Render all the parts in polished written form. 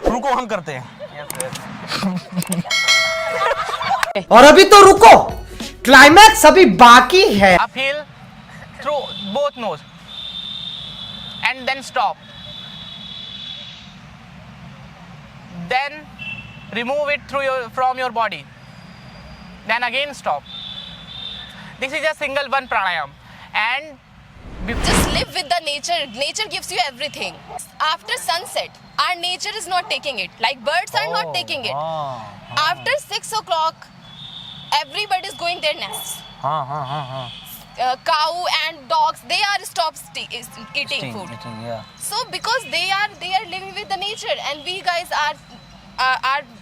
रुको हम करते हैं। और अभी तो रुको, क्लाइमैक्स अभी बाकी है। Uphill through both nose and then stop. Then remove it from your body. Then again stop. This is a single one pranayam. And Just live with the nature. Nature gives you everything. After sunset, our nature is not taking it. Like birds are not taking it. After 6 o'clock, everybody is going their nests. Cow and dogs, they are eating food. So because they are living with the nature, and we guys are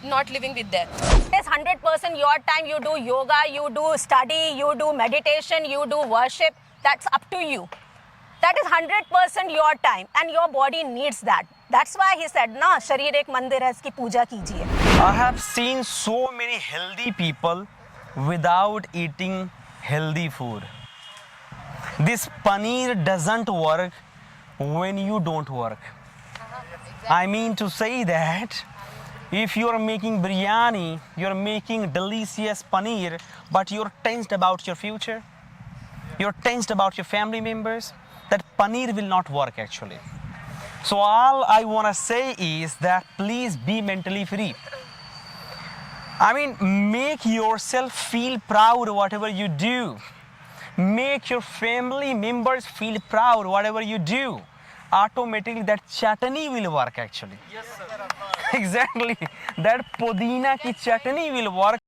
not living with them. It's 100% your time. You do yoga, you do study, you do meditation, you do worship. That's up to you. That is 100% your time, and your body needs that. That's why he said, "ना शरीर एक मंदिर है, इसकी पूजा कीजिए." I have seen so many healthy people without eating healthy food. This paneer doesn't work when you don't work. I mean to say that if you're making biryani, you're making delicious paneer, but you're tensed about your future, you're tensed about your family members, that paneer will not work actually. So all I want to say is that please be mentally free. I mean, make yourself feel proud whatever you do. Make your family members feel proud whatever you do. Automatically that chutney will work actually. Yes, sir. Exactly. That podina ki chutney will work.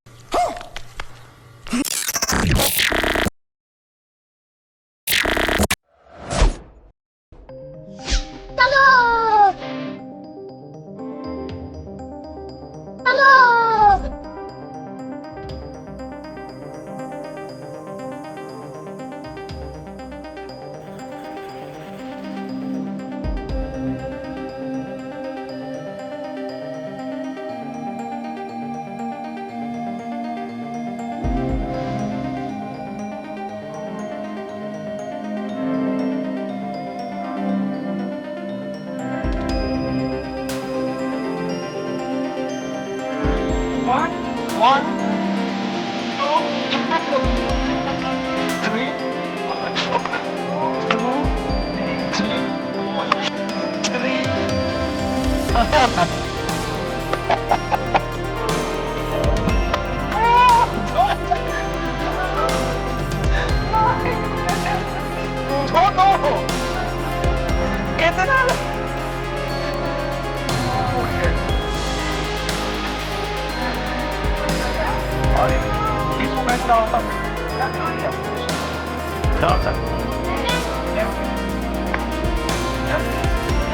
One, two, three,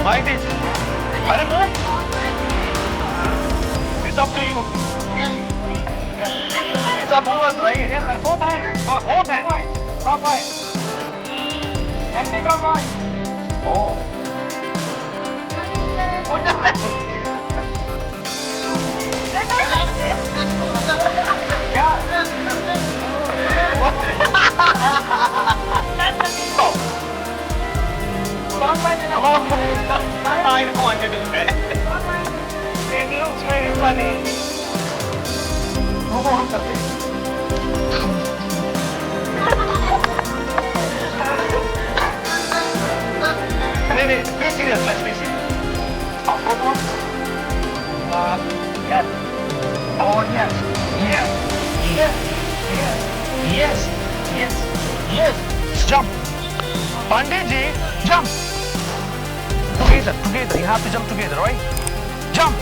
Like this. I don't know. It's up to you. It's up to us, right? Hold on. Hold on. Come on. And take a right. Oh. Hold on. I don't want to do that. It looks very funny. Be serious, let's be serious. Yes. Oh, yes. Yes. Yes. Yes. Yes. Yes. Yes. Jump. Panditji, jump. Together. You have to jump together, right? Jump.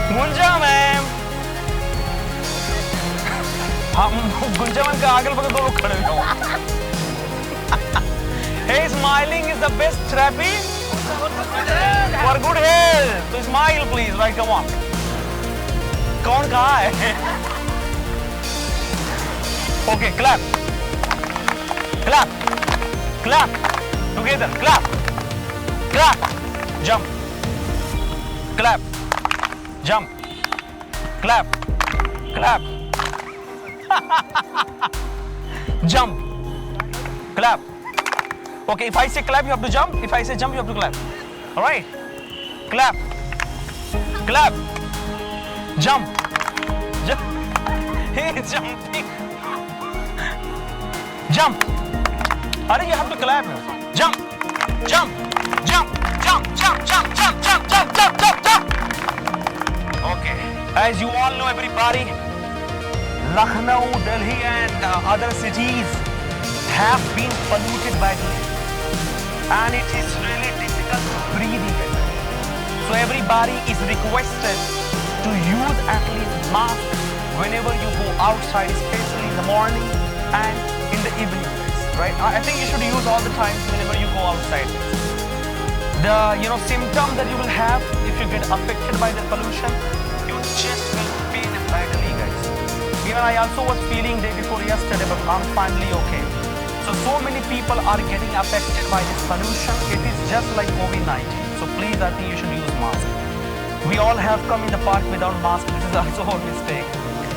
Gunja ma'am, हम गुंजा ma'am का अगल बगल दो लोग खड़े हो। Hey, smiling is the best therapy for good health. So smile, please. Right, come on. कौन कहाँ है? Okay, clap. Clap. Clap. Together. Clap. Clap. Jump. Clap. Jump. Clap. Clap. Jump. Clap. Okay, if I say clap, you have to jump. If I say jump, you have to clap. All right? Clap. Clap. Jump. He is jumping. Jump. Are you have to clap. Jump. Jump. Jump. Jump. Jump. Jump. Jump. Jump. Jump. Jump. Jump. Jump. Okay. As you all know, everybody, Lucknow, Delhi, and other cities have been polluted by the air, and it is really difficult to breathe even. So everybody is requested to use at least mask whenever you go outside, especially in the morning and in the evening, right? I think you should use all the time whenever you go outside. The symptom that you will have if you get affected by the pollution, your chest will pain badly, guys. Even I also was feeling day before yesterday, but I'm finally okay. So many people are getting affected by this pollution. It is just like COVID-19. So please, I think you should use mask. We all have come in the park without mask. This is also a mistake.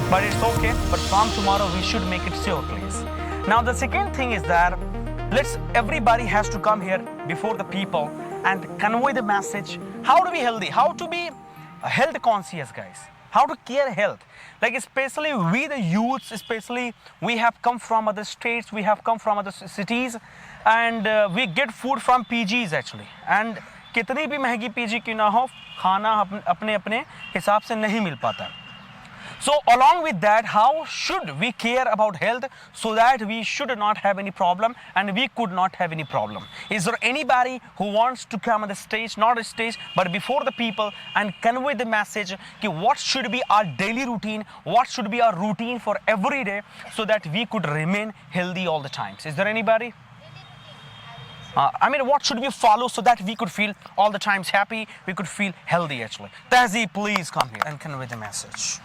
But it's okay. But from tomorrow, we should make it sure, please. Now, the second thing is that everybody has to come here before the people and convey the message. How to be healthy? How to be health conscious, guys? How to care health? Like especially we the youths, especially we have come from other states, we have come from other cities, and we get food from PGs actually. And कितनी भी महंगी PG क्यों ना हो, खाना अपने अपने हिसाब से नहीं मिल पाता. So along with that, how should we care about health so that we should not have any problem and we could not have any problem? Is there anybody who wants to come on the stage, not a stage, but before the people and convey the message कि what should be our daily routine, what should be our routine for every day so that we could remain healthy all the times? Is there anybody? What should we follow so that we could feel all the times happy, we could feel healthy actually? Tehzeeb, please come here and convey the message.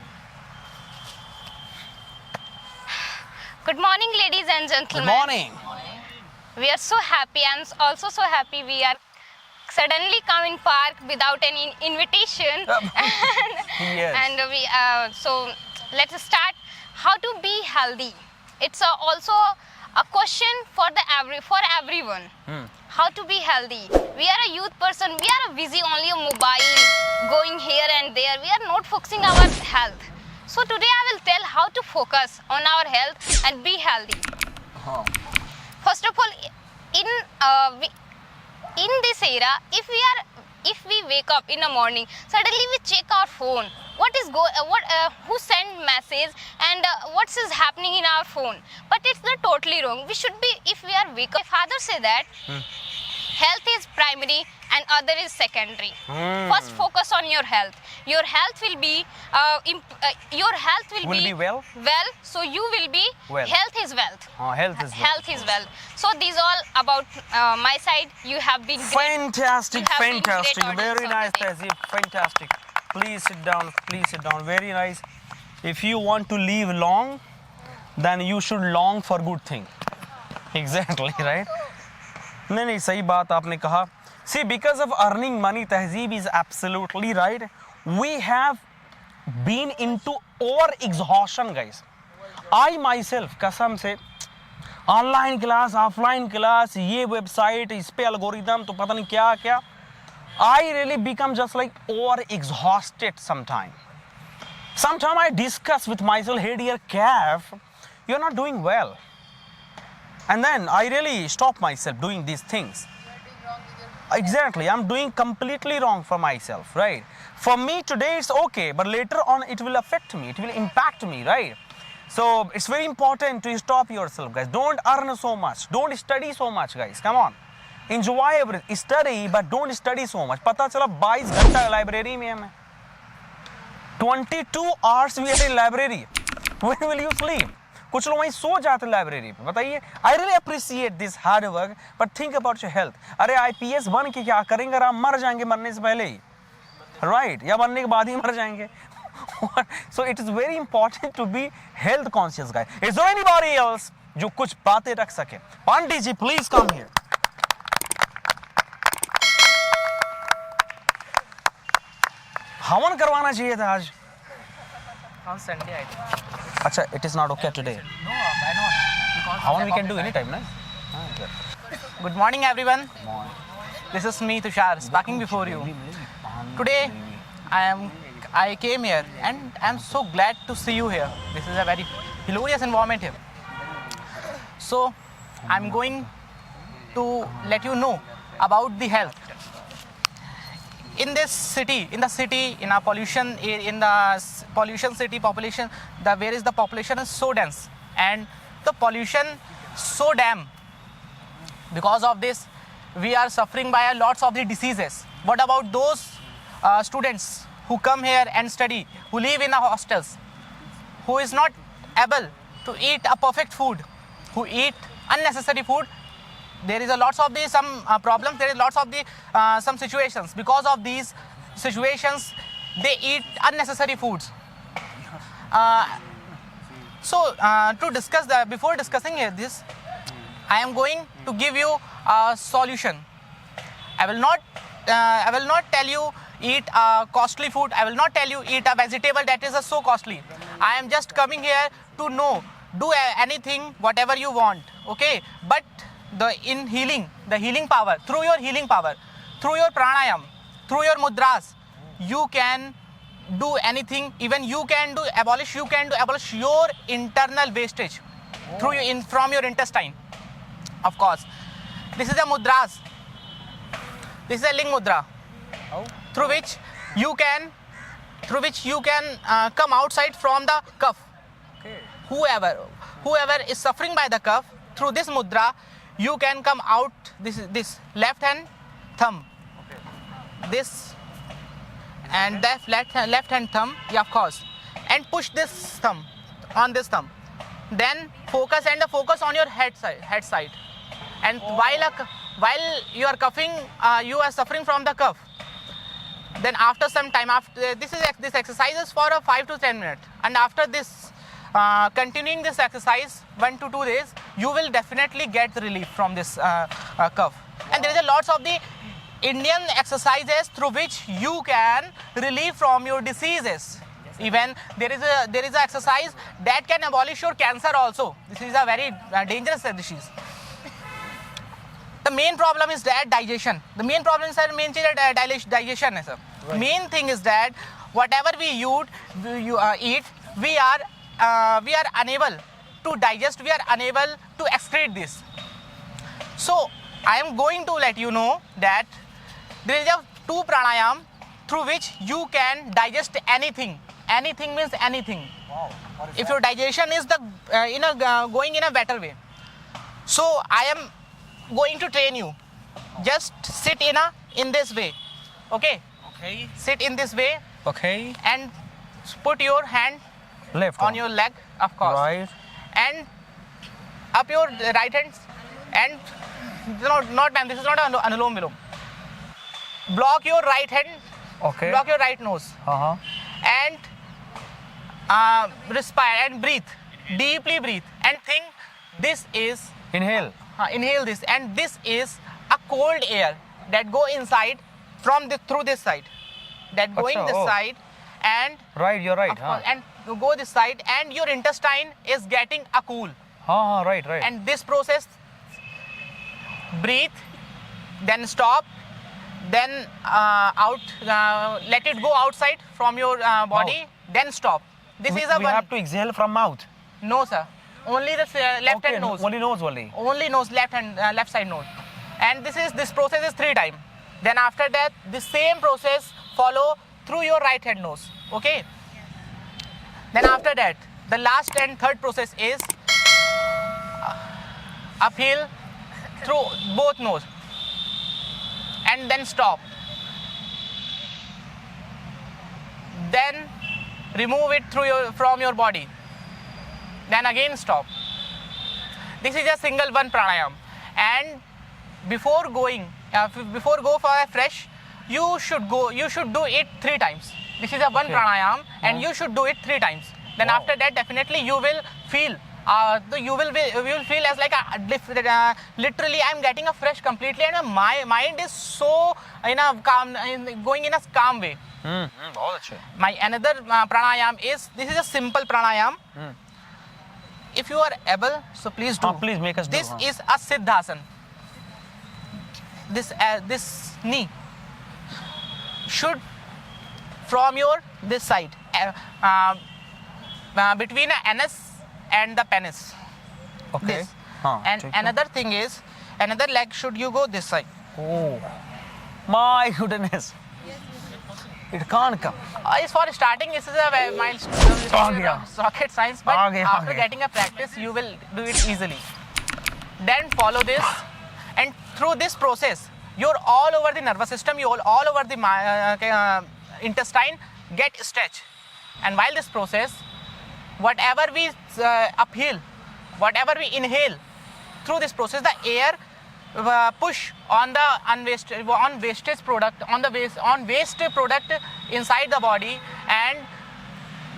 Good morning, ladies and gentlemen. Good morning. We are so happy. I'm also so happy we are suddenly come in park without any invitation. Yes. And so let's start. How to be healthy? It's also a question for everyone. How to be healthy? We are a youth person. We are busy only on mobile, going here and there. We are not focusing our health. So today I will tell how to focus on our health and be healthy. First of all, in this era, if we wake up in the morning, suddenly we check our phone. Who sent message and what is happening in our phone? But it's not totally wrong. We should be, if we are wake up. My father said that health is primary and other is secondary. First focus on your health. Your health will be well. Well, so you will be well. Health is wealth. Health is wealth. Health is wealth. So these all about my side. You have been fantastic. You have been Fantastic. great Very audience nice, for the day. Tehzeeb. Fantastic. Please sit down. Please sit down. Very nice. If you want to live long, then you should long for good thing. Exactly, right? नहीं सही बात आपने कहा. See, because of earning money, Tehzeeb is absolutely right. We have been into over-exhaustion, guys. I myself, कसम से, online class, offline class, ये website, इस पे algorithm, तो पता नहीं क्या क्या. I really become just like over-exhausted sometime. Sometimes I discuss with myself, hey dear calf, you're not doing well. And then I really stop myself doing these things. Exactly, I'm doing completely wrong for myself, right? For me today it's okay, but later on it will affect me, it will impact me, right? So it's very important to stop yourself, guys. Don't earn so much, don't study so much, guys. Come on, enjoy everything, study, but don't study so much. पता चला 22 घंटा library में मैं 22 hours we are in library. When will you sleep? कुछ लोग वहीं सो जाते library पे. बताइए. I really appreciate this hard work, but think about your health. अरे IPS बन के क्या करेंगे? आप मर जाएंगे मरने से पहले ही, right? या बनने के बाद ही मर जाएंगे. So it is very important to be health conscious, guys. Is there anybody else जो कुछ बातें रख सके? Pandit ji, please come here. हवन करवाना चाहिए था आज. On Sunday, I think. अच्छा, it is not okay today. No, why not? How we can do anytime, no? Good morning, everyone. This is me, Tushar, speaking before you. Today, I am I came here and I'm so glad to see you here. This is a very hilarious environment here. So I'm going to let you know about the health. In this city, in a pollution, in the pollution city population, where is the population is so dense and the pollution so damn. Because of this, we are suffering by lots of the diseases. What about those students who come here and study, who live in the hostels, who is not able to eat a perfect food, who eat unnecessary food? There is a lots of the some problems. There is lots of the some situations. Because of these situations, they eat unnecessary foods. To discuss before discussing this, I am going to give you a solution. I will not tell you eat costly food. I will not tell you eat a vegetable that is so costly. I am just coming here to know, do anything, whatever you want, okay? But the healing power, through your healing power, through your pranayam, through your mudras, you can do anything. Even you can abolish your internal wastage from your intestine. Of course, this is a mudras. This is a ling mudra, through which you can come outside from the cough. Whoever is suffering by the cough, through this mudra, you can come out. This left hand thumb, this and left hand thumb, yeah, of course, and push this thumb on this thumb. Then focus on your head side. And while you are coughing, you are suffering from the cough. Then after some time, this exercise is for 5 to 10 minutes, and after this, continuing this exercise 1 to 2 days, you will definitely get relief from this cough. And there is a lots of the Indian exercises through which you can relieve from your diseases. Even there is a exercise that can abolish your cancer also. This is a very dangerous disease. The main problem is that digestion. The main problem is digestion. Right. Main thing is that whatever we eat, we are unable to digest. We are unable to excrete this. So I am going to let you know that there is a 2 pranayam through which you can digest anything. Anything means anything. Wow. If your digestion is going in a better way. So I am going to train you. Just sit in this way. Okay? Okay. Sit in this way. Okay. And put your hand Left on your leg, of course. Right. And up your right hand. And not ma'am, this is not anulom vilom. Block your right hand. Okay. Block your right nose. And respire and breathe. Deeply breathe and think this is Inhale. Inhale this, and this is a cold air that go inside through this side, that going this side, and Right, you're right. and go this side, and your intestine is getting a cool. Right. And this process, breathe, then stop, then out, let it go outside from your body, then stop. This is a we have to exhale from mouth. No, sir. Only the left hand nose. Only nose only. Only nose, left side nose. And this process is 3 times. Then after that, the same process follow through your right hand nose. Okay. Then after that, the last and third process is uphill through both nose, and then stop. Then remove it from your body. Then again stop. This is a single one pranayam. And before go for a fresh, you should do it 3 times. This is a one pranayam, and you should do it 3 times. Then after that, definitely you will feel you will feel as like literally I am getting a fresh completely, and my mind is so going in a calm way. My another pranayam is, this is a simple pranayam. If you are able, so please do. Please make us this do. Is a siddhasan. This knee should from your this side, between the anus and the penis. Okay. This. हाँ, And ठीक है. another thing is, another leg should you go this side. Oh, my goodness. It can't come. It's for starting. This is a milestone. आ गया. Rocket science, but आ गया, after आ गया. getting a practice, you will do it easily. Then follow this, and through this process, you're all over the nervous system. You all over the intestine get stretch. And while this process, whatever we uphill, whatever we inhale, through this process, the air push on the wastage product, on waste product inside the body, and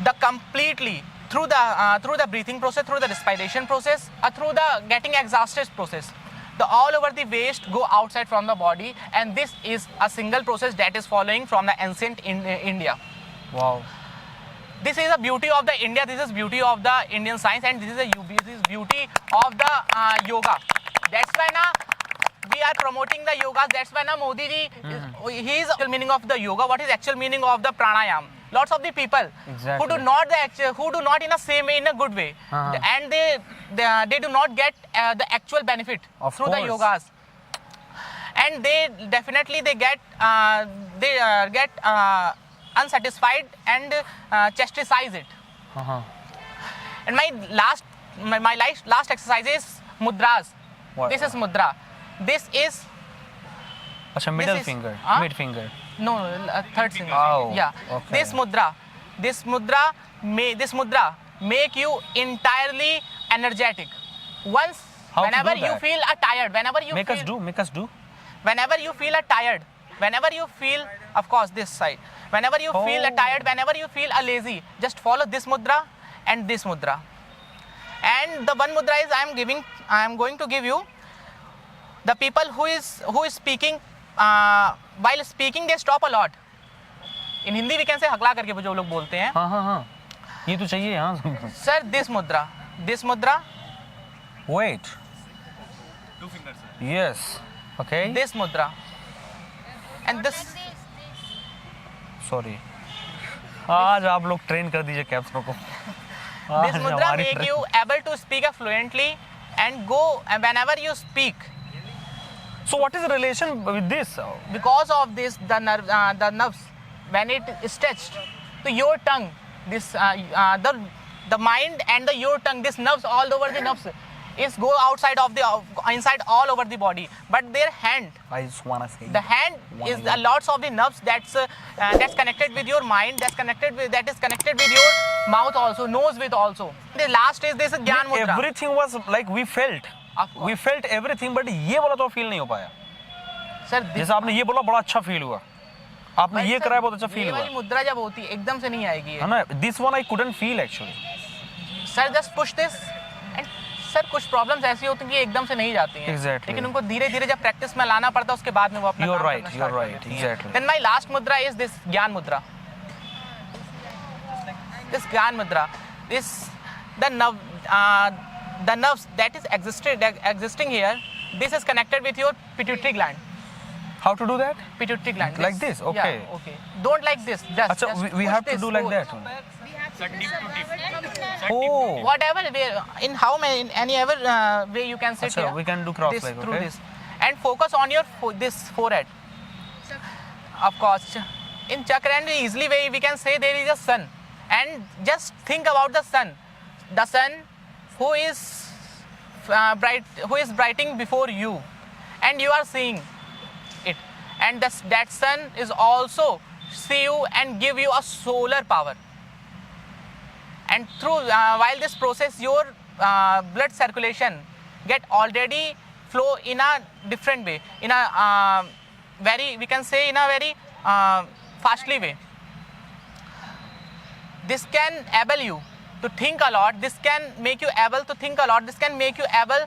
the completely through the breathing process, through the respiration process, or through the getting exhausted process, the all over the waste go outside from the body, and this is a single process that is following from the ancient India. Wow. This is the beauty of the India. This is beauty of the Indian science, and this is beauty of the yoga. That's why now we are promoting the yogas. That's why now Modi ji, he is the meaning of the yoga. What is actual meaning of the pranayam? Lots of the people Exactly. who do not in a good way, and they do not get the actual benefit Of through course. the yogas, and they definitely get unsatisfied and chastise it. Uh-huh. And my last exercise is mudras. What? This is mudra. This is Acha, middle is- finger. Huh? Mid finger. no third finger. Oh, Yeah. okay. This mudra make you entirely energetic. Once How to whenever do you that? feel tired, whenever you Make us do. whenever you feel tired, whenever you feel, of course, this side, whenever you feel Oh. tired, whenever you feel lazy, just follow this mudra and this mudra. And the one mudra is I am going to give you. The people who is speaking, while speaking they stop a lot. In Hindi we can say हकला करके जो लोग बोलते हैं. हाँ. ये तो चाहिए, हाँ. Sir, this mudra, Wait. 2 fingers. Yes. Okay. this mudra, and this. Sorry. आज आप लोग ट्रेन कर दीजिए कैप्सरो को. This आज mudra हमारी make train- you able to speak fluently and go, and whenever you speak, So what is the relation with this? because of this the nerves when it is stretched to your tongue, this the mind and your tongue, this nerves all over the nerves is go outside of the inside all over the body, but their hand, I just wanna say. the hand is lots of the nerves that's connected with your mind, that is connected with your mouth also, nose with also. The last is this Gyan Mudra. Everything was like we felt. Of course. We felt everything, but ये वाला तो feel नहीं हो पाया. Sir, जैसे आपने ये बोला बड़ा अच्छा फील हुआ. आपने ये कराया बहुत अच्छा ये फील हुआ. वाली मुद्रा जब होती है एकदम से नहीं आएगी ये. है ना? This one I couldn't feel actually. Sir just push this, and sir कुछ प्रॉब्लम्स ऐसी होती हैं कि एकदम से नहीं जाती हैं. Exactly. लेकिन उनको धीरे धीरे जब प्रैक्टिस में लाना पड़ता है उसके बाद में वो अपना You're काम right, करना you're start कर right, देती हैं. exactly. Then my last mudra is this ज्ञान मुद्रा. This ज्ञान मुद्रा, this the nerves that is existing here, this is connected with your pituitary gland. How to do that? Pituitary gland. Like this? Okay. Yeah, okay. Don't like this. Just अच्छा, we push have to this, do like go. that. Oh. Whatever way, in how many, in any other way you can sit Achha, here. we can do cross this, leg, through okay? this, and focus on your this forehead. Of course, in chakra and easily way we can say there is a sun, and just think about the sun who is brightening before you, and you are seeing it, and that sun is also see you and give you a solar power. And through while this process your blood circulation get already flow in a different way, in a very, we can say, in a very fastly way. This can able you to think a lot, this can make you able to think a lot, this can make you able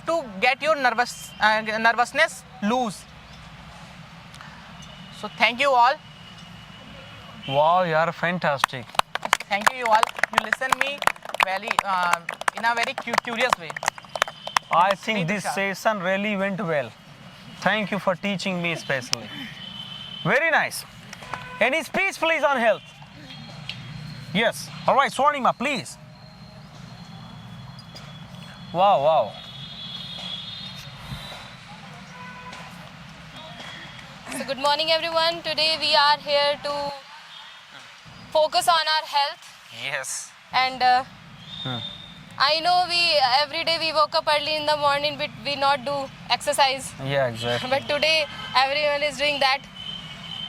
to get your nervousness loose. So thank you all. Wow, you are fantastic. Thank you all. You listen me very in a very curious way. I think this Tushar. session really went well. Thank you for teaching me especially. Very nice. Any speech, please, on health? Yes. All right, Swarnima, please. Wow. So good morning everyone. Today we are here to focus on our health, Yes. and I know every day we woke up early in the morning but we not do exercise, Yeah, exactly. but today everyone is doing that.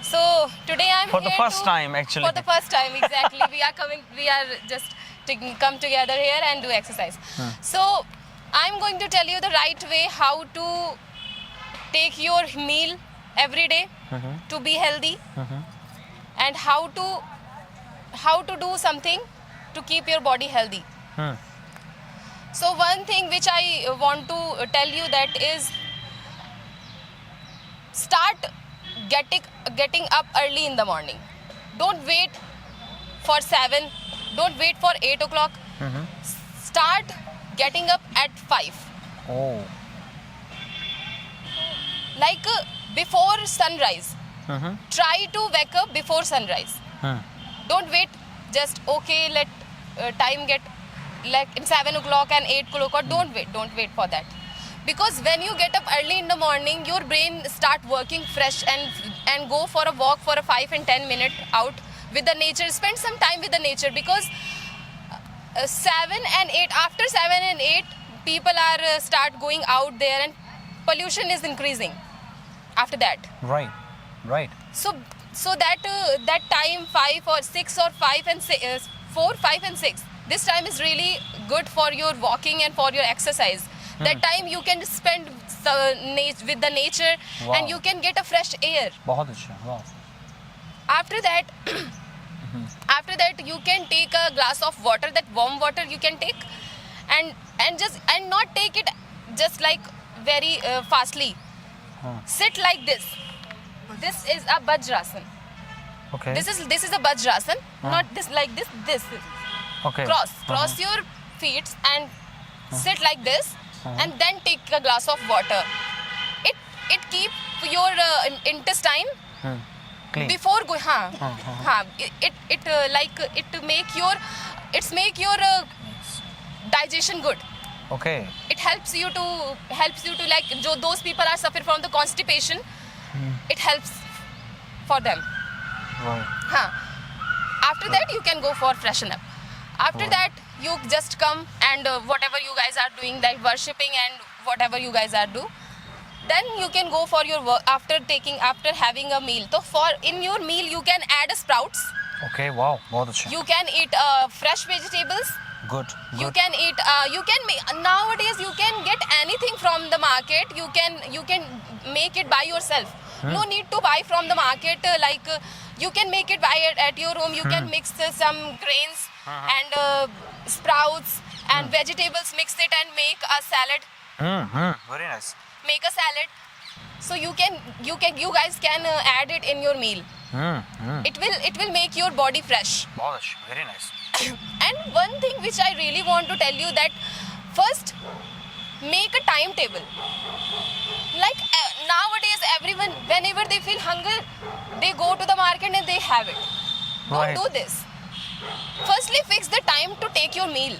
So today I'm For the here first time, actually. For the first time, exactly. we are just come together here and do exercise. So I'm going to tell you the right way how to take your meal every day to be healthy, and how to do something to keep your body healthy. So one thing which I want to tell you that is, start getting up early in the morning. Don't wait for 7, don't wait for 8 o'clock. Start getting up at 5, Oh. like before sunrise. Try to wake up before sunrise. Don't wait just okay, let time get like in 7 o'clock and 8 o'clock. Don't wait for that, because when you get up early in the morning, your brain start working fresh, and go for a walk for a 5 and 10 minute out with the nature. Spend some time with the nature, because 7 and 8, after 7 and 8, people are start going out there, and pollution is increasing after that. Right. So that time 5 or 6 or 5 and 6, 4, 5 and 6, this time is really good for your walking and for your exercise. That time you can spend with the nature. Wow. And you can get a fresh air. बहुत अच्छा. Wow. After that you can take a glass of water, that warm water you can take, and not take it just like very fastly. Sit like this. This is a Vajrasan. Okay. This is a Vajrasan, not this like this. This Okay. cross your feet and sit like this, and then take a glass of water. It keep your intestine Clean. before go. It make your digestion good. Okay. It helps you to like those people are suffer from the constipation. It helps for them. Right. After that you can go for freshen up. After that you just come and whatever you guys are doing, like worshipping and whatever you guys are do, then you can go for your work after having a meal. So in your meal you can add sprouts, Okay. Wow. बहुत अच्छा. you can eat fresh vegetables. Good. You can eat. Nowadays you can get anything from the market. You can make it by yourself. No need to buy from the market. You can make it at your home. You can mix some grains and sprouts and vegetables. Mix it and make a salad. Very nice. Make a salad. So you guys can add it in your meal. It will make your body fresh. बहुत अच्छा. Very nice. And one thing which I really want to tell you, that first make a timetable. Like nowadays everyone, whenever they feel hunger, they go to the market and they have it. Right. Don't do this. Firstly fix the time to take your meal.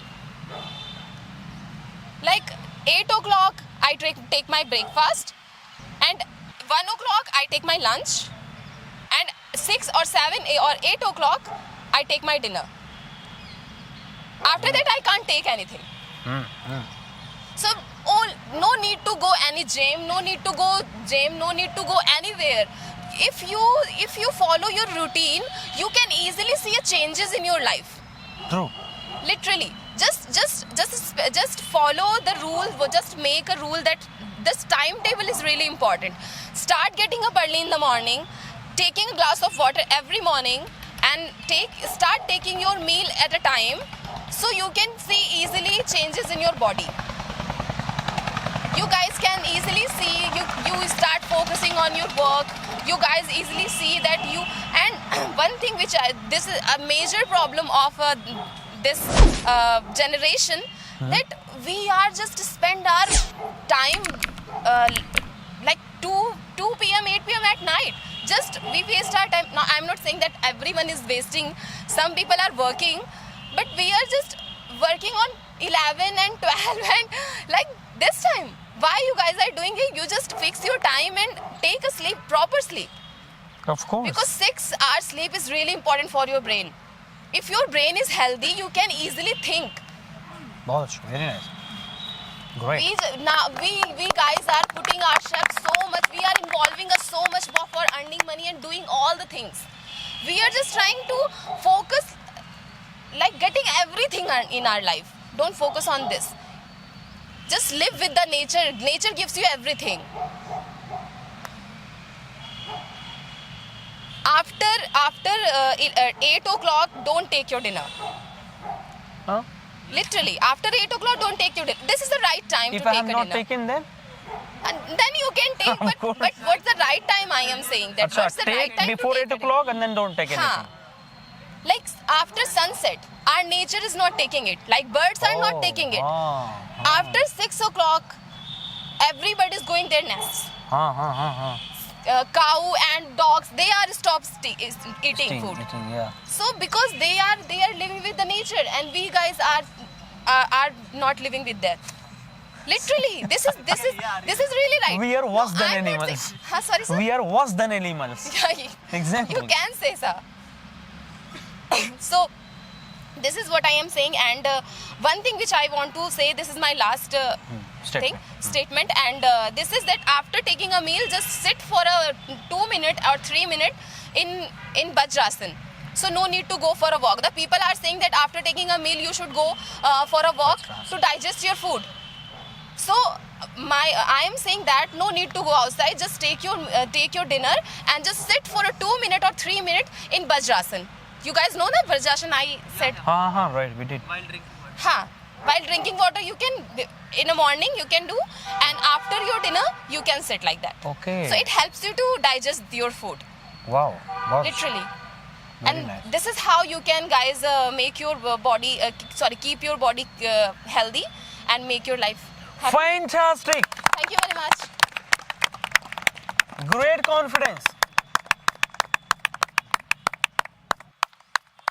Like 8 o'clock I take my breakfast, and 1 o'clock I take my lunch, and 6 or 7 or 8 o'clock I take my dinner. After that I can't take anything. So no need to go any gym, no need to go anywhere. If you follow your routine, you can easily see changes in your life. True. Literally, just follow the rule. Just make a rule that this timetable is really important. Start getting up early in the morning, taking a glass of water every morning, and start taking your meal at a time, so you can see easily changes in your body. You guys can easily see, you start focusing on your work. You guys easily see that you, and one thing which this is a major problem of this generation, that we are just spend our time like 2 p.m. 8 p.m. at night. just we waste our time. Now I'm not saying that everyone is wasting, some people are working, but we are just working on 11 and 12 and like this time. Why you guys are doing it? You just fix your time and take a sleep, proper sleep. Of course. Because 6 hours sleep is really important for your brain. If your brain is healthy, you can easily think. बहुत अच्छा, very nice. Great. We guys are putting ourselves so much, we are involving us so much for earning money and doing all the things. We are just trying to focus, like getting everything in our life. Don't focus on this. Just live with the nature. Nature gives you everything. After 8 o'clock, don't take your dinner. Huh? Literally, after 8 o'clock, don't take your dinner. This is the right time If to I take have a not dinner. taken, then And then you can take, Of course. but what's the right time? I am saying that. Acha, What's the right take time before to take 8 o'clock and then don't take Huh. anything. Like after sunset, our nature is not taking it. Like birds are not taking it. After 6 o'clock, everybody is going their nests. Cow and dogs, they are stopped eating food. Eating, yeah. So because they are living with the nature, and we guys are not living with that. Literally, this is really right. We are worse than I'm not animals. saying- Huh, sorry, sir. We are worse than animals. Exactly. You can say so. So this is what I am saying, and one thing which I want to say, this is my last statement, and this is that after taking a meal, just sit for a 2 minute or 3 minute in Vajrasan. So no need to go for a walk. The people are saying that after taking a meal, you should go for a walk to digest your food. So I am saying that no need to go outside. Just take your dinner and just sit for a 2 minute or 3 minute in Vajrasan. You guys know that Vajrasan I said? Right, we did. While drinking water, you can, in the morning you can do, and after your dinner you can sit like that. Okay. So it helps you to digest your food. Wow. Literally. Very And nice. this is how you can, guys, make your body, keep your body healthy and make your life happy. Fantastic. Thank you very much. Great confidence.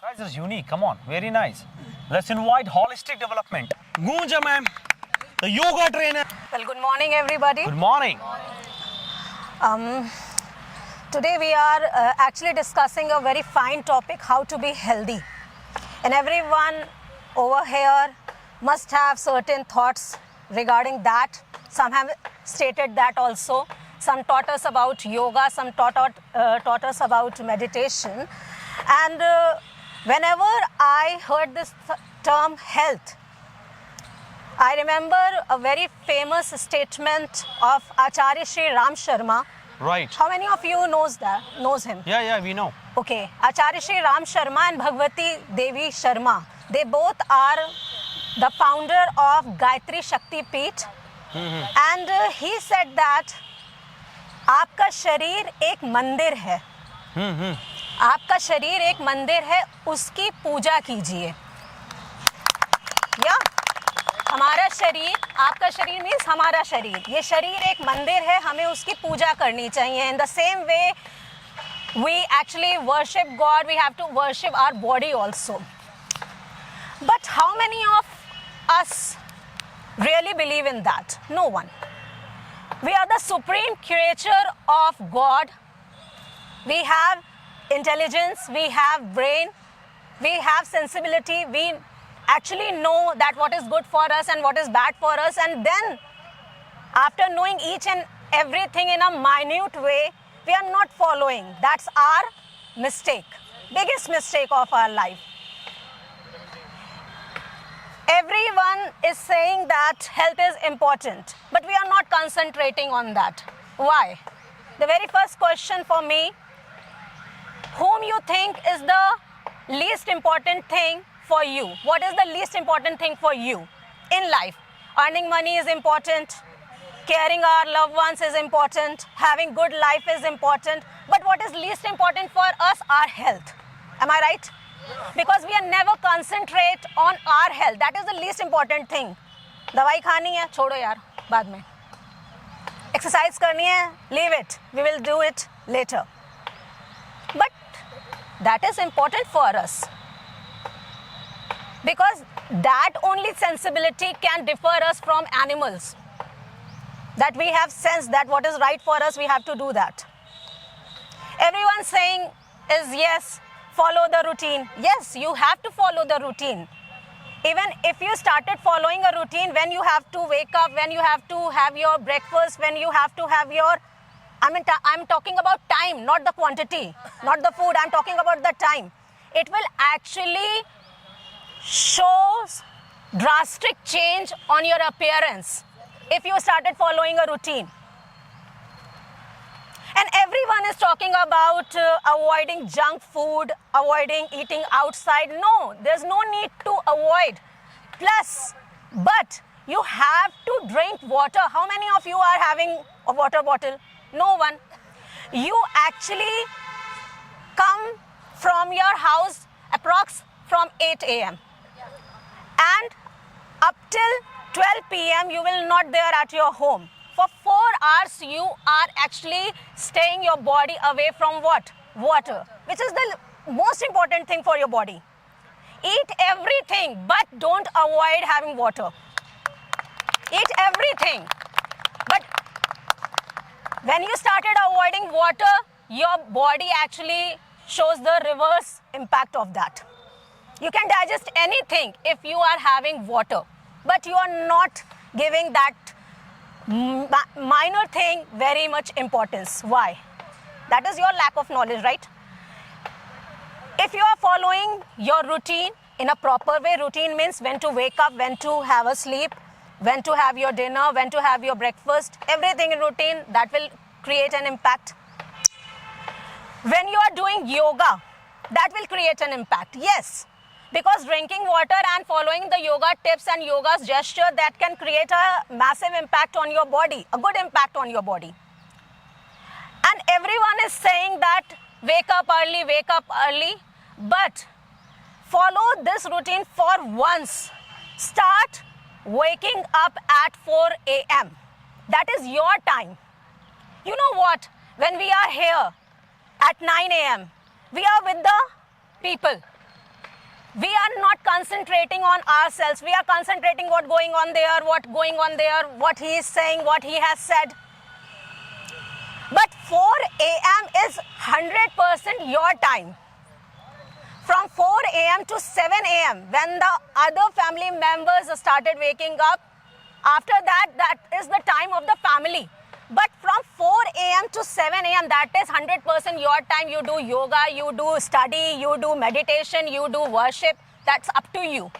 Guys, this is unique. Come on. Very nice. Let's invite holistic development. Gunja ma'am, the yoga trainer. Well, good morning, everybody. Good morning. Today we are actually discussing a very fine topic, how to be healthy. And everyone over here must have certain thoughts regarding that. Some have stated that also. Some taught us about yoga, some taught us about meditation. And whenever I heard this term health, I remember a very famous statement of Acharya Sri Ram Sharma. Right. How many of you knows him? Yeah, we know. Okay, Acharya Sri Ram Sharma and Bhagwati Devi Sharma, they both are the founder of Gayatri Shakti Peeth. And he said that आपका शरीर एक मंदिर है, आपका शरीर एक मंदिर है, उसकी पूजा कीजिए. या हमारा शरीर, आपका शरीर मीन्स हमारा शरीर, ये शरीर एक मंदिर है, हमें उसकी पूजा करनी चाहिए. In the same way we actually worship God, we have to worship our body also. But how many of us really believe in that? No one. We are the supreme creature of God. We have intelligence, we have brain, we have sensibility, we actually know that what is good for us and what is bad for us, and then after knowing each and everything in a minute way, we are not following. That's our mistake, biggest mistake of our life. Everyone is saying that health is important, but we are not concentrating on that. Why? The very first question for me, whom you think is the least important thing for you? What is the least important thing for you in life? Earning money is important, caring our loved ones is important, having good life is important, but what is least important for us? Our health. Am I right? Because we are never concentrate on our health. That is the least important thing. दवाई खानी है, छोड़ो यार, बाद में. Exercise करनी है, leave it. We will do it later. That is important for us. Because that only sensibility can differ us from animals. That we have sense that what is right for us, we have to do that. Everyone saying is yes, follow the routine. Yes, you have to follow the routine. Even if you started following a routine when you have to wake up, when you have to have your breakfast, when you have to have your, I'm talking about time, not the quantity, not the food, I'm talking about the time. It will actually show drastic change on your appearance if you started following a routine. And everyone is talking about avoiding junk food, avoiding eating outside. No, there's no need to avoid. Plus, but you have to drink water. How many of you are having a water bottle? No one. You actually come from your house approx from 8 a.m. and up till 12 p.m. you will not there at your home. For 4 hours you are actually staying your body away from what? Water, which is the most important thing for your body. Eat everything, but don't avoid having water. Eat everything. But when you started avoiding water, your body actually shows the reverse impact of that. You can digest anything if you are having water, but you are not giving that minor thing very much importance. Why? That is your lack of knowledge, right? If you are following your routine in a proper way, routine means when to wake up, when to have a sleep, when to have your dinner, when to have your breakfast, everything in routine, that will create an impact. When you are doing yoga, that will create an impact. Yes. Because drinking water and following the yoga tips and yoga's gesture, that can create a massive impact on your body, a good impact on your body. And everyone is saying that wake up early, but follow this routine for once. Start waking up at 4 a.m. That is your time. You know what? When we are here at 9 a.m., we are with the people. We are not concentrating on ourselves. We are concentrating what going on there, what he is saying, what he has said. But 4 a.m. is 100% your time. From 4 a.m. to 7 a.m. when the other family members started waking up, after that, that is the time of the family. But from 4 a.m. to 7 a.m., that is 100% your time. You do yoga, you do study, you do meditation, you do worship. That's up to you.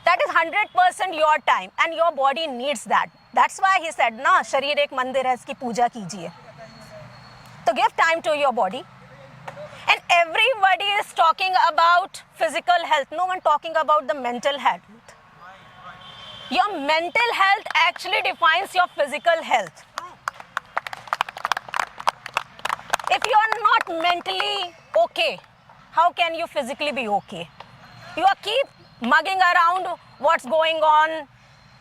That is 100% your time, and your body needs that. That's why he said, na, sharir ek mandir hai, iski puja kijiye. So give time to your body. And everybody is talking about physical health. No one talking about the mental health. Your mental health actually defines your physical health. If you are not mentally okay, how can you physically be okay? You are keep mugging around what's going on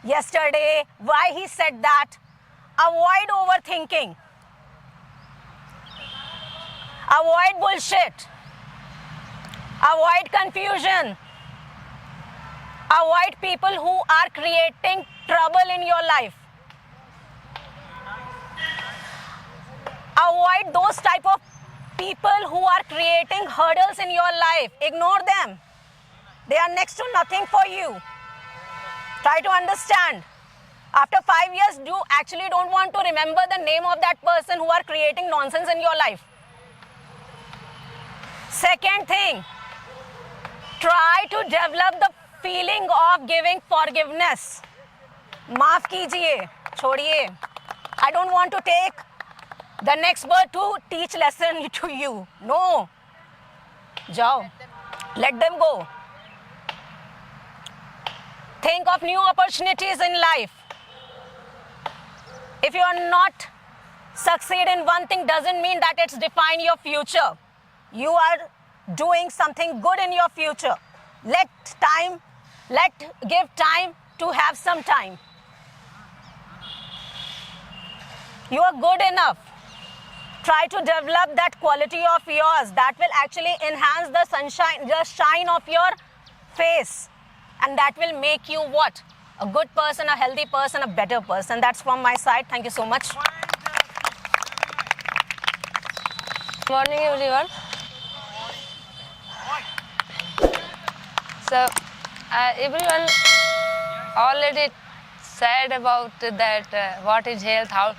yesterday, why he said that. Avoid overthinking. Avoid bullshit. Avoid confusion. Avoid people who are creating trouble in your life. Avoid those type of people who are creating hurdles in your life. Ignore them. They are next to nothing for you. Try to understand. After 5 years, you actually don't want to remember the name of that person who are creating nonsense in your life. Second thing, try to develop the feeling of giving forgiveness. Maaf kijiye, chhodiye. I don't want to take the next word to teach lesson to you. No. Jao. Let them go. Think of new opportunities in life. If you are not succeed in one thing, doesn't mean that it's define your future. You are doing something good in your future. Give time to have some time. You are good enough. Try to develop that quality of yours that will actually enhance the sunshine, the shine of your face, and that will make you what? A good person, a healthy person, a better person. That's from my side. Thank you so much. Morning everyone. So everyone already said about that what is health, how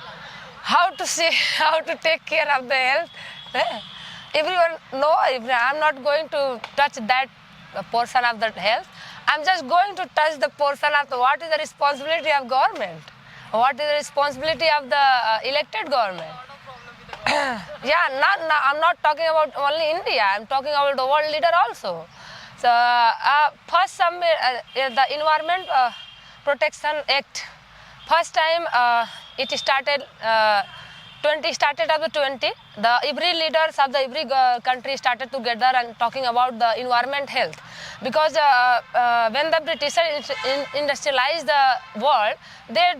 to say, how to take care of the health. Everyone know. I'm not going to touch that portion of the health. I'm just going to touch the portion of what is the responsibility of government, what is the responsibility of the elected government. I'm not talking about only India. I'm talking about the world leader also. So first, the Environment Protection Act. First time it started. 20 started of the 20. Every leaders of the every country started together and talking about the environment health, because when the British industrialized the world, they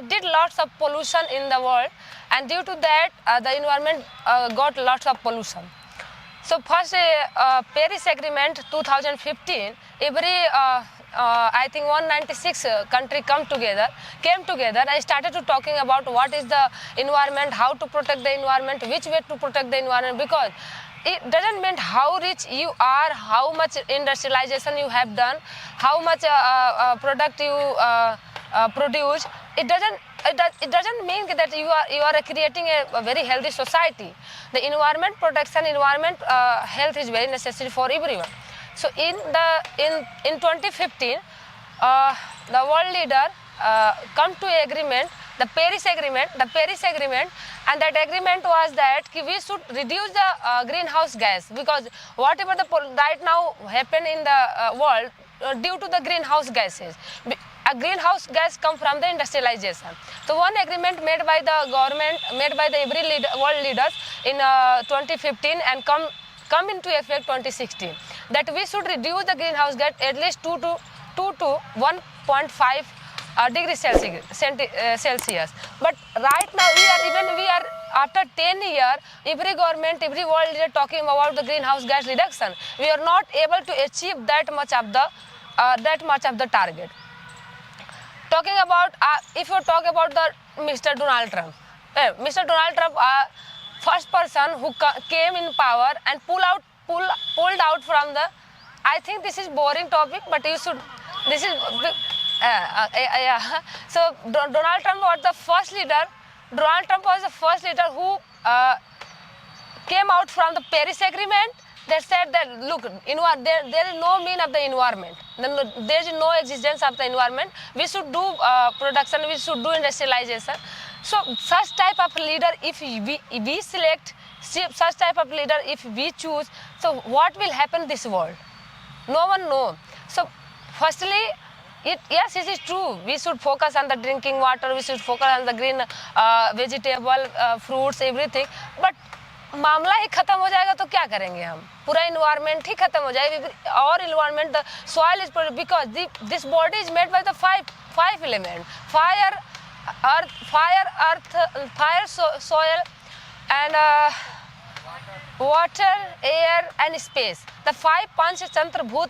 did lots of pollution in the world, and due to that the environment got lots of pollution. So first Paris Agreement 2015, every I think 196 country came together and started to talking about what is the environment, how to protect the environment, which way to protect the environment, because it doesn't mean how rich you are, how much industrialization you have done, how much product you produce. It doesn't mean that you are creating a very healthy society. The environment protection, environment health is very necessary for everyone. So in 2015, the world leader come to agreement, the Paris Agreement, and that agreement was that we should reduce the greenhouse gas, because whatever the right now happen in the world due to the greenhouse gases. A greenhouse gas come from the industrialization. So one agreement made by the government, made by the every world leaders in 2015 and come into effect 2016, that we should reduce the greenhouse gas at least 2 to 1.5 degrees Celsius. But right now we are after 10 years, every government, every world leader talking about the greenhouse gas reduction. We are not able to achieve that much of the target. Talking about if you talk about the Mr. Donald Trump, Mr. Donald Trump, first person who came in power and pulled out from the. I think this is boring topic, but you should. This is. So Donald Trump was the first leader. Donald Trump was the first leader who came out from the Paris Agreement. They said that look, there is no mean of the environment. There is no existence of the environment. We should do production. We should do industrialization. So such type of leader, if we select such type of leader, if we choose, so what will happen in this world? No one knows. So firstly, yes, it is true. We should focus on the drinking water. We should focus on the green vegetable, fruits, everything. But मामला ही खत्म हो जाएगा तो क्या करेंगे हम? पूरा environment ही खत्म हो जाएगा. Our environment, the soil is because this body is made by the five elements: fire, soil, and water, air, and space. The five Panchatantra Bhut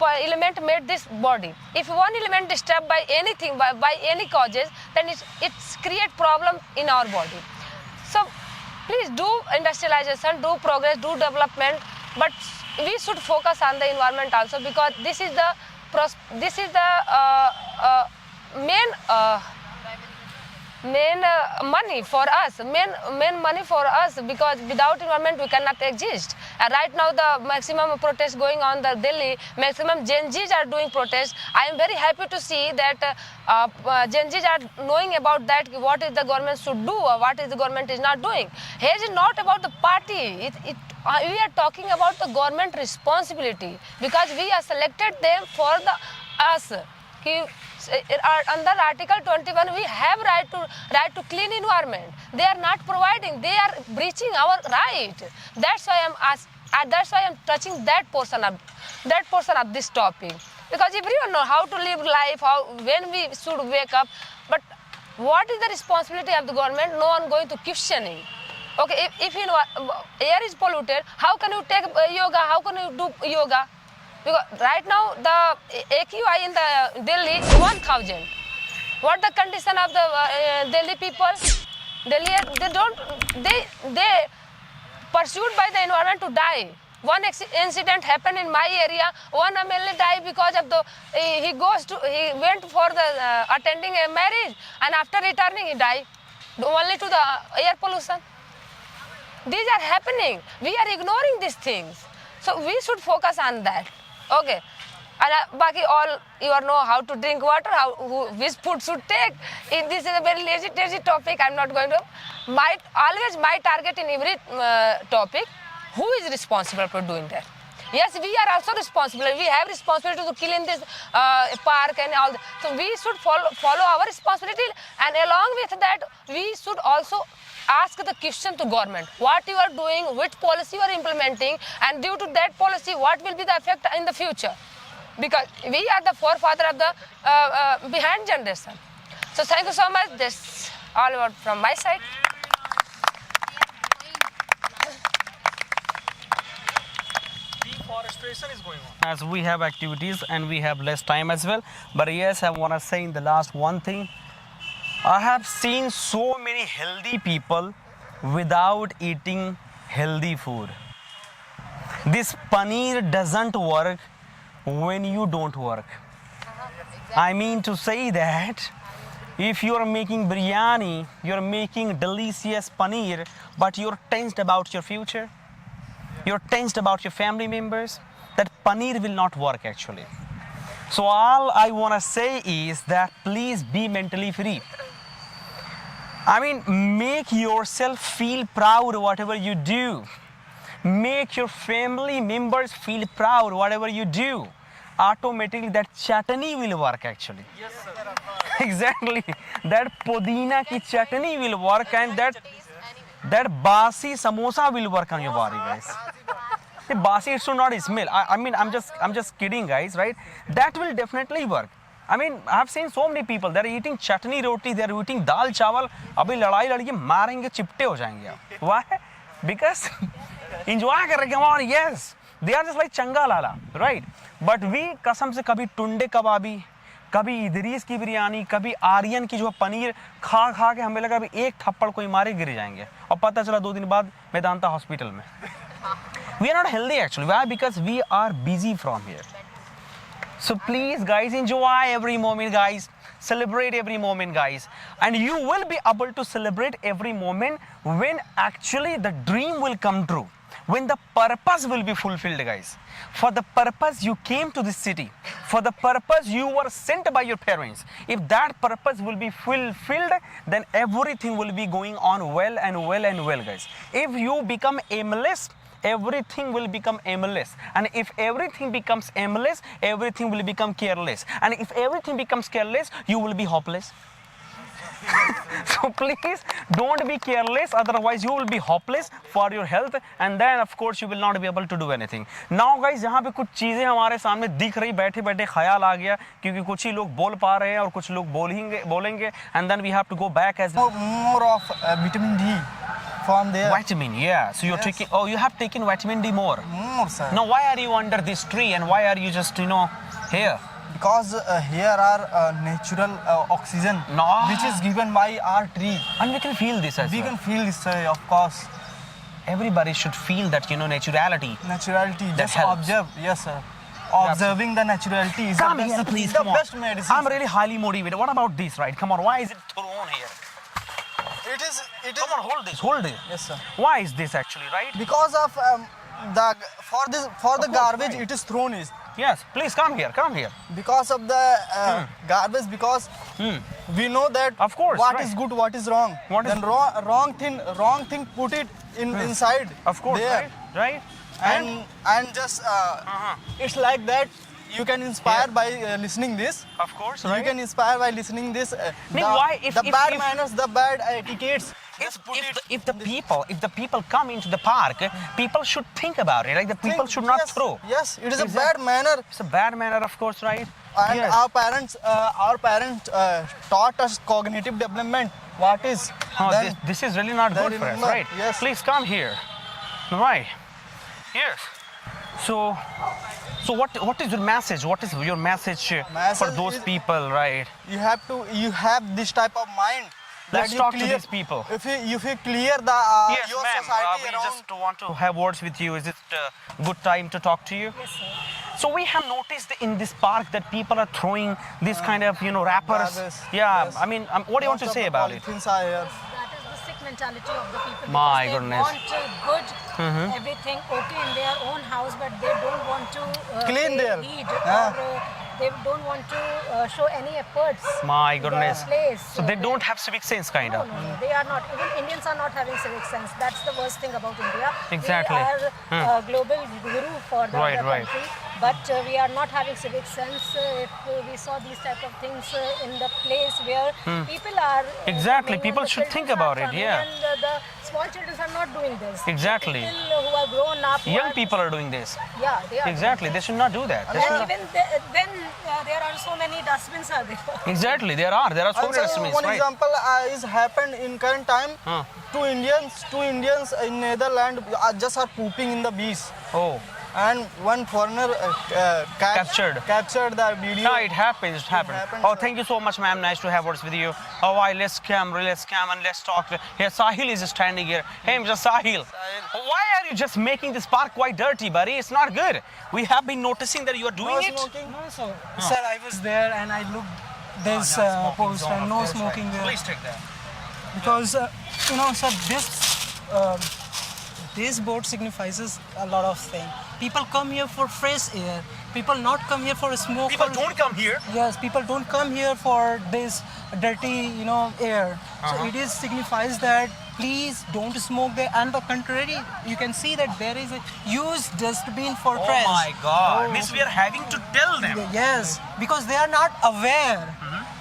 element made this body. If one element disturbed by anything, by any causes, then it's create problem in our body. So please do industrialization, do progress, do development, but we should focus on the environment also, because this is the main money for us, main money for us, because without environment we cannot exist. Right now the maximum protest going on the Delhi, maximum Gen Zs are doing protest. I am very happy to see that Gen Zs are knowing about that, what is the government should do or what is the government is not doing. Here is not about the party. We are talking about the government responsibility, because we are selected them for us. Under Article 21, we have right to clean environment. They are not providing. They are breaching our right. That's why I'm touching that portion of this topic, because everyone know how to live life, when we should wake up. But what is the responsibility of the government? No one going to questioning. Okay, if air is polluted, how can you take yoga? How can you do yoga? Because right now the AQI in the Delhi is 1,000. What the condition of the Delhi people? Delhi, they pursued by the environment to die. One incident happened in my area. One MLA died because of he went for the attending a marriage, and after returning he died only to the air pollution. These are happening. We are ignoring these things. So we should focus on that. Okay. And baki all you know how to drink water, which food should take. This is a very lazy topic. I'm not going to. Always my target in every topic. Who is responsible for doing that? Yes, we are also responsible. We have responsibility to kill in this park and all. So we should follow our responsibility, and along with that, we should also ask the question to government: what you are doing, which policy you are implementing, and due to that policy, what will be the effect in the future? Because we are the forefather of the behind generation. So thank you so much. This all about from my side. Deforestation is going on. As we have activities and we have less time as well. But yes, I want to say in the last one thing. I have seen so many healthy people without eating healthy food. This paneer doesn't work when you don't work. I mean to say that if you're making biryani, you're making delicious paneer, but you're tensed about your future, you're tensed about your family members, that paneer will not work actually. So all I want to say is that please be mentally free. I mean, make yourself feel proud whatever you do. Make your family members feel proud whatever you do. Automatically that chutney will work actually. Yes, sir. Exactly. That podina ki chutney will work, and that basi samosa will work on your body, guys. The basi, it should not smell. I mean, I'm just kidding, guys, right? That will definitely work. I mean, I've seen so many people. They're eating chutney roti. They're eating dal chawal. अभी लड़ाई लड़के मारेंगे, चिपटे हो जाएंगे आप. Why? Because enjoy कर रहे हैं और yes, they are just like चंगा लाला, right? But we कसम से कभी टुंडे कबाबी, कभी इदरीस की बिरयानी, कभी आर्यन की जो पनीर खा के हमें लगा अभी एक थप्पड़ कोई मारे गिर जाएंगे और पता चला 2 दिन बाद मेदांता हॉस्पिटल में. We are not healthy actually. Why? Because we are busy from here. So please guys, enjoy every moment guys. Celebrate every moment guys. And you will be able to celebrate every moment when actually the dream will come true. When the purpose will be fulfilled guys. For the purpose you came to this city. For the purpose you were sent by your parents. If that purpose will be fulfilled, then everything will be going on well and well and well guys. If you become aimless, everything will become aimless, and if everything becomes aimless, everything will become careless, and if everything becomes careless, you will be hopeless. So please don't be careless, otherwise you will be hopeless for your health, and then of course you will not be able to do anything. Now guys, यहाँ पे कुछ चीजें हमारे सामने दिख रही, बैठे बैठे ख्याल आ गया क्योंकि कुछ ही लोग बोल पा रहे हैं और कुछ लोग बोलेंगे, and then we have to go back as more of vitamin D from there. Vitamin, yeah. So you're taking, oh, you have taken vitamin D more. More, sir. Now why are you under this tree and why are you just, here? Because here are natural oxygen which is given by our tree. And we can feel this as We well. can feel this, of course. Everybody should feel that, naturality. Naturality, That just helps. observe. Yes, sir. Observing the naturality is Come the here, best, please. the Come on. best medicine. I'm really highly motivated. What about this, right? Come on. Why is it thrown here? It is. Come on, hold this. Hold it. Yes, sir. Why is this actually, right? Because of the garbage, right. it is thrown. Is Yes. Please come here. Come here. because of the garbage. Because we know that Of course, what right. is good, what is wrong. What is- then wrong thing put it inside. Of course, there. right? And just it's like that. You can inspire by listening this. Of course, You right? can inspire by listening this. Why if the bad if- manners, the bad etiquettes if the people come into the park, people should think about it. Like the people should not yes, throw. Yes, it is a Is bad manner. It's a bad manner, of course, right? And Yes. our parents taught us cognitive development. What is? Oh, then this is really not then good for us, remember, right? yes. Please come here. Right. Yes. So what is your message? What is your message, for Message those is- people, right? you have this type of mind. Let's that you talk to clear- these people. If you clear the Yes, your ma'am. society We around. just want to have words with you. Is it a good time to talk to you? Yes, sir. So we have noticed in this park that people are throwing this kind of, wrappers. Garbage, Yeah, yes. I mean, what do you want to Most of say the about it? polythenes are here. That is the sick mentality of the people. My because goodness. They want good, everything okay in their own house, but they don't want to Clean pay their- heed Yeah. or they don't want to show any efforts. My in their goodness. place. So they don't have civic sense, kind No, of. no, they are not. Even Indians are not having civic sense. That's the worst thing about India. Exactly. We are global guru for the Right, other right. country, but we are not having civic sense. If we saw these type of things in the place where people are Exactly. coming and People the should think children about are it, coming yeah. And the small children are not doing this. Exactly. People who are grown up. who Young are- people are doing this. Yeah, they are. Exactly. They should not do that. They should And not- even then there are so many dustbins are there. Exactly. There are so I'm many saying dustbins, one right? example is happened in current time. Huh. Two Indians in Netherlands just are pooping in the beach, Oh. and one foreigner Captured the video. No, it happens. It happened. happens, Oh, sir. thank you so much, ma'am. Nice to have words with you. Oh, why? Let's come, and let's talk. Here, Sahil is standing here. Hey, Mr. Sahil. Why are you just making this park quite dirty, buddy? It's not good. We have been noticing that you are doing No it. smoking. No, sir, I was there and I looked this post and no smoking there Please take that. because sir, this board signifies a lot of things. People come here for fresh air. People not come here for smoke. People don't come here. Yes, people don't come here for this dirty, air. So it is signifies that please don't smoke there. And the contrary, you can see that there is a huge dustbin for Oh trash. my God. Means we are having to tell them. Yes, because they are not aware.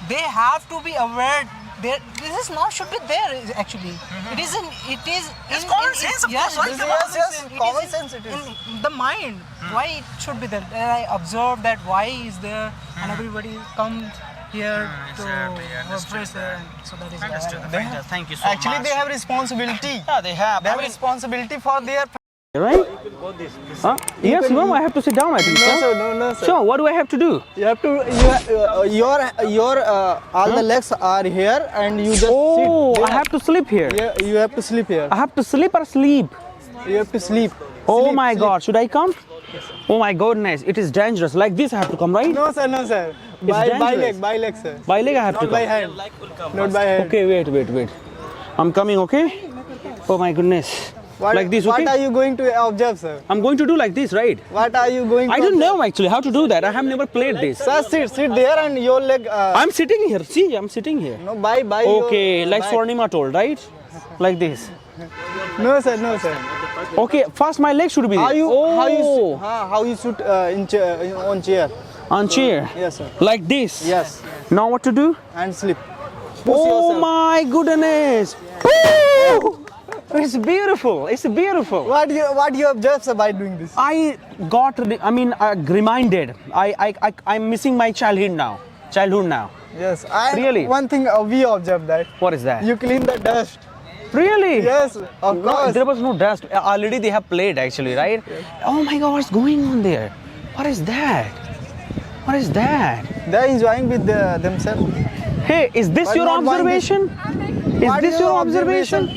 They have to be aware. This is not should be there actually. It isn't. It is. It's common sense, of yes, course, it is right? common Yes, sense. common It sense it is. in the mind. Why it should be there? And I observed that why is there, and everybody comes here to fresh air. So that is why. Thank you so Actually, much. they have responsibility. Yeah, they have. They have responsibility for their. Right? Huh? Yes, no, I have to sit down, I think. No, sir. No, sir. So, what do I have to do? You have to. Your all the legs are here, and you just Oh, sit. I have to sleep here. Yeah, you have to sleep here. I have to sleep or sleep? You have to sleep. Oh Sleep, my sleep. God, should I come? Oh my goodness, it is dangerous. Like this I have to come, right? No, sir. No, sir. By dangerous. leg, sir. By leg I have to Not by come. hand. Not by hand. Okay, wait. I'm coming, okay? Oh my goodness. Like this, okay? What are you going to observe, sir? I'm going to do like this, right? What are you going to I don't observe? know actually how to do that. I have never played this. Sir, sit there and your leg. I'm sitting here. See, I'm sitting here. No, by Okay, your like back. Swarnima told, right? Like this. No, sir. No, sir. Okay, first my leg should be there. How you sit on chair? On chair. Yes, sir. Like this. Yes. Now what to do? And sleep. Oh my goodness! Woo! It's beautiful. It's beautiful. What you observe, sir, by doing this? I got. Reminded. I'm missing my childhood now. Yes. And Really? one thing we observe that What is that? you clean the dust. Really? Yes, of No, course. there was no dust. Already they have played actually, right? Oh my God, what's going on there? What is that? What is that? They're enjoying with themselves. Hey, is this But your not one observation? Is What this is your your observation?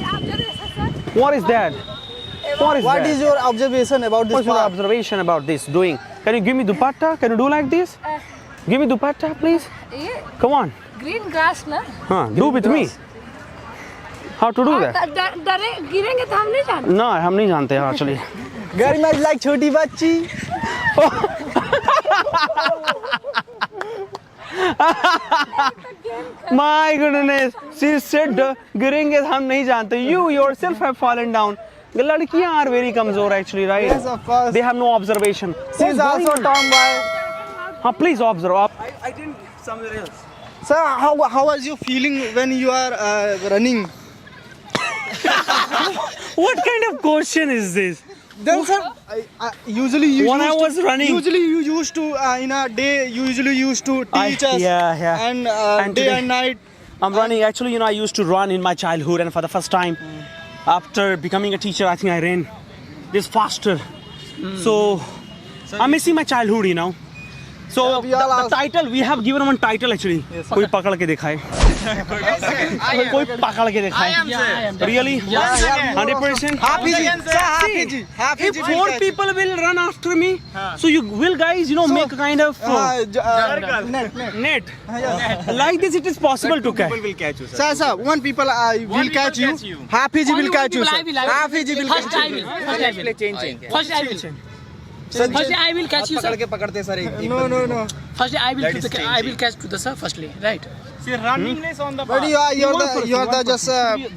What is that? What is What that? is your observation about this What's your park? observation about this doing? Can you give me dupatta? Can you do like this? Give me dupatta, please. Come on. Green grass, na? Do with me. How to do that? गिरेंगे तो हम नहीं जानते. No, हम नहीं जानते हैं actually. Very much like छोटी बच्ची. My goodness, she said गिरेंगे तो हम नहीं जानते. You yourself have fallen down. लड़कियां are very कमजोर actually, right? Yes, of course. They have no observation. She is What's going also on? tomboy. Please observe. I didn't somewhere else. Sir, how was you feeling when you are running? What kind of question is this? Then sir, usually you When I used was running- Usually you used to in a day. You usually used to teach us. Yeah. And, And day today- and night. I'm running. Actually, I used to run in my childhood, and for the first time, after becoming a teacher, I think I ran this faster. So I'm missing my childhood. So we all the title, we have given one title actually. कोई पकड़ के दिखाए. कोई पकड़ के दिखाए. Really? 100%. Happy Ji. Sir, Happy Ji. Happy If Ji. 4 people will run after me, so you will guys, make a kind of net. Like this, it is possible to catch. Sir, one people will catch you. Happy Ji will catch you. Sir. Happy Ji will catch you. First I will catch you, sir. No. First I will catch to the sir. Firstly, right? But you're the just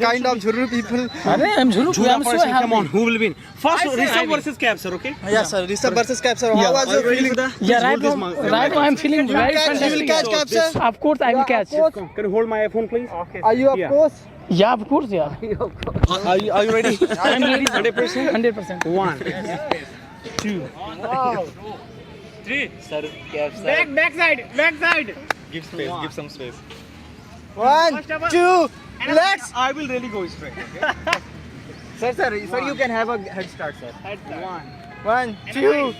kind of Jhurru people. I'm Zulu. I'm so happy. Come on, who will win? First, Rishabh versus Cap, sir, okay? Yes, sir. Rishabh versus Cap, sir. How was your feeling? Yeah, right now I'm feeling very You will fantastic. catch Cap, sir. Of course I will catch. Can you hold my iPhone, please? Okay. Are you of course? Yeah, of course, yeah. Are you ready? I'm ready. 100%? 100%. 1, 2, 3. Backside. Give some space. 1, 2, let's. I will really go straight. Sir, you can have a head start, sir. 1, 2,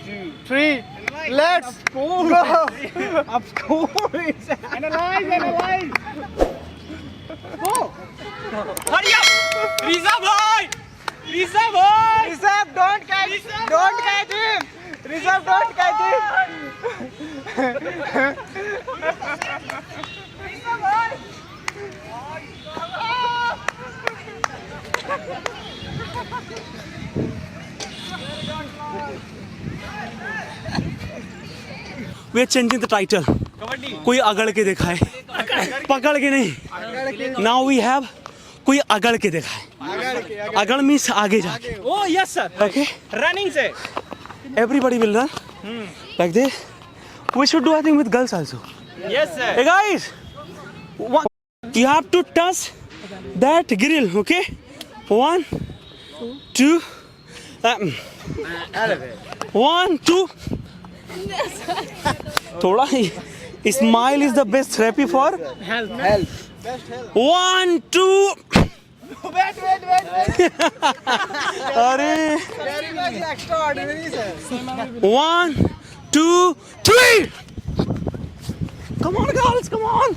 3, let's go. Of course. Analyze. Hurry up! Riza bhai! Rishabh, don't catch him. Rishabh, don't catch him. We are changing the title. कोई अगड़ के दिखाए. पकड़ के नहीं. Now we have कोई अगड़ के दिखाए. अगड़ means आगे जाके. Oh yes, sir. Okay? Running, sir. Everybody will run like this. We should do, I think, with girls also. Yes, sir. Hey guys, you have to touch that grill, okay? 1, 2, 1, 2. थोड़ा smile is the best therapy for Help. 1, 2. Wait. अरे Very extraordinary, sir. 1, 2, 3. Come on, girls. Come on,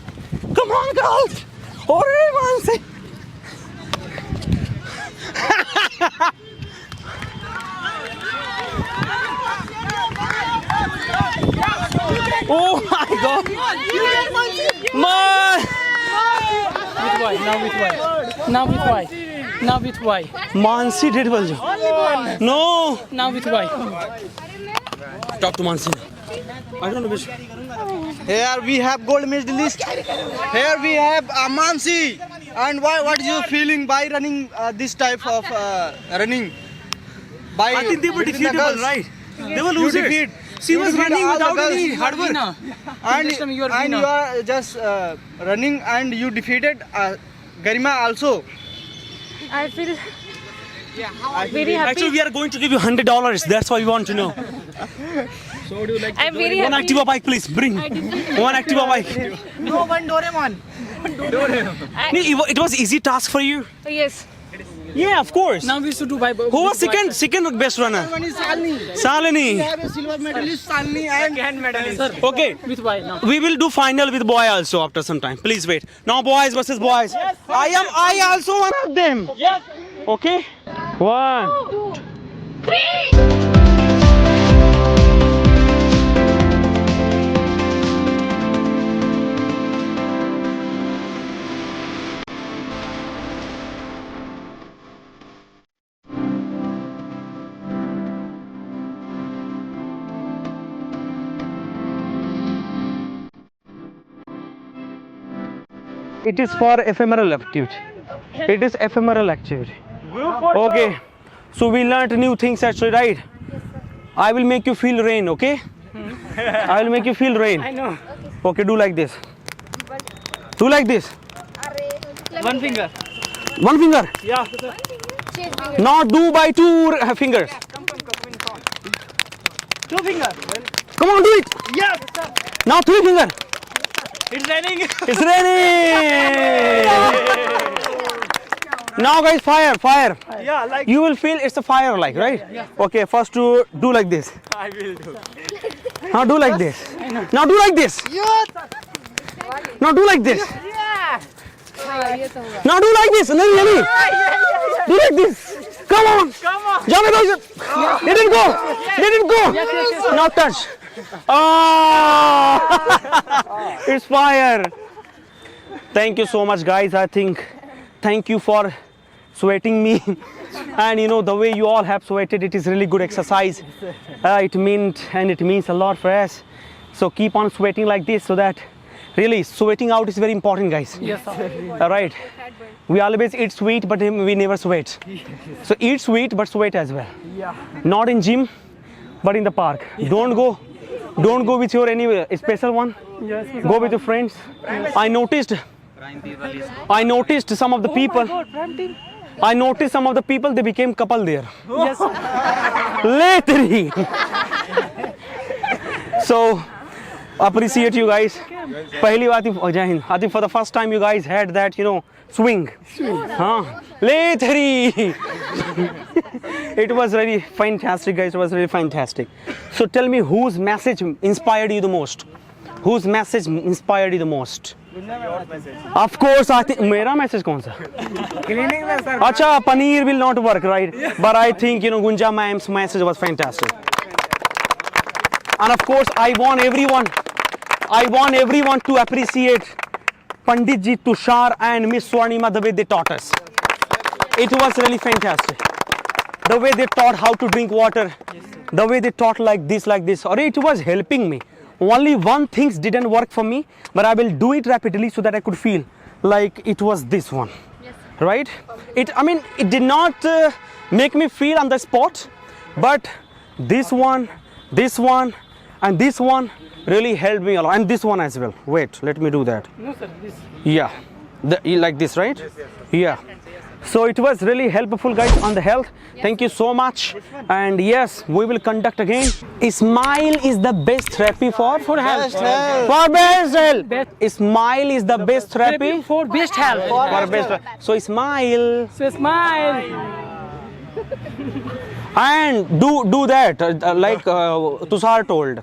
girls. अरे man से. Oh my God. Man. Now with Y. Mansi did well. No. Now with Y. Talk to Mansi. I don't know which. Here we have gold medalist. Here we have Mansi. And what is your feeling by running this type of running? By I think they were between the defeatable, girls? right? They were You losers. defeat. She was defeat running all the without girls. any hard work. And you are just running and you defeated Garima also. I feel very happy. Actually, we are going to give you $100. That's why we want to know. I'm very One happy. Activa bike, please. Bring one Activa bike. No one Doraemon. It was easy task for you. Yes. Yeah, of course. Now we should do by. Who was second best runner? One is Salni. Salini. We have a silver medalist Salni and medalist. Okay. With Y now. We will do final with boy also after some time. Please wait. Now boys versus boys. I also one of them. Yes. Okay. 1, 2, 3. It is for ephemeral activity. It is ephemeral activity. Okay. So we learned new things actually, right? I will make you feel rain, okay? I will make you feel rain. I know. Okay, do like this. Do like this. One finger. One finger. Yeah. Now do by 2 fingers. Two finger. Come on, do it. Yes. Now 3 finger. It's raining. It's raining. Now guys, fire. Yeah, like You will feel it's a fire like, right? Okay, first to do like this. I will do. Now do like this. Now do like this. Now do like this. Now do like this. No, really. Do like this. Come on. Jump it. Didn't go. Now touch. Oh, it's fire. Thank you so much, guys. I think thank you for sweating me. And you know, the way you all have sweated, it is really good exercise. It means a lot for us. So keep on sweating like this, so that really sweating out is very important, guys. Yes, sir. All right. We always eat sweet, but we never sweat. So eat sweet, but sweat as well. Yeah. Not in gym, but in the park. Don't go with your any special one. Yes. Go with your friends. I noticed some of the people. I noticed some of the people, they became couple there. Yes. Lately. So appreciate you guys. Pehli baat Jai Hind. I think for the first time you guys had that, you know, swing. Lately. It was really fantastic, guys. It was really fantastic. So tell me, whose message inspired you the most? Whose message inspired you the most? Of course, I think मेरा message कौन सा? Cleaning में sir. अच्छा, paneer will not work, right? But I think, you know, Gunja ma'am's message was fantastic. And of course, I want everyone to appreciate Pandit Ji, Tushar and Miss Swarnima, the way they taught us. It was really fantastic. The way they taught how to drink water, the way they taught like this, or it was helping me. Only one thing didn't work for me, but I will do it rapidly so that I could feel like it was this one. Right? It did not make me feel on the spot, but this one, and this one really helped me a lot, and this one as well. Wait, let me do that. No, sir. This. Yeah, like this, right? Yeah. So it was really helpful, guys, on the health. Thank you so much. And yes, we will conduct again. Smile is the best therapy for health. For best health. Smile is the best therapy For best health. for best health. So smile. So smile. And do that like Tushar told.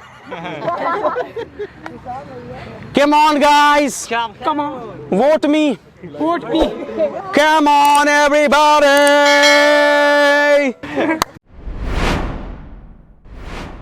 Come on, guys. Come on. Vote me. Vote me. Come on, everybody.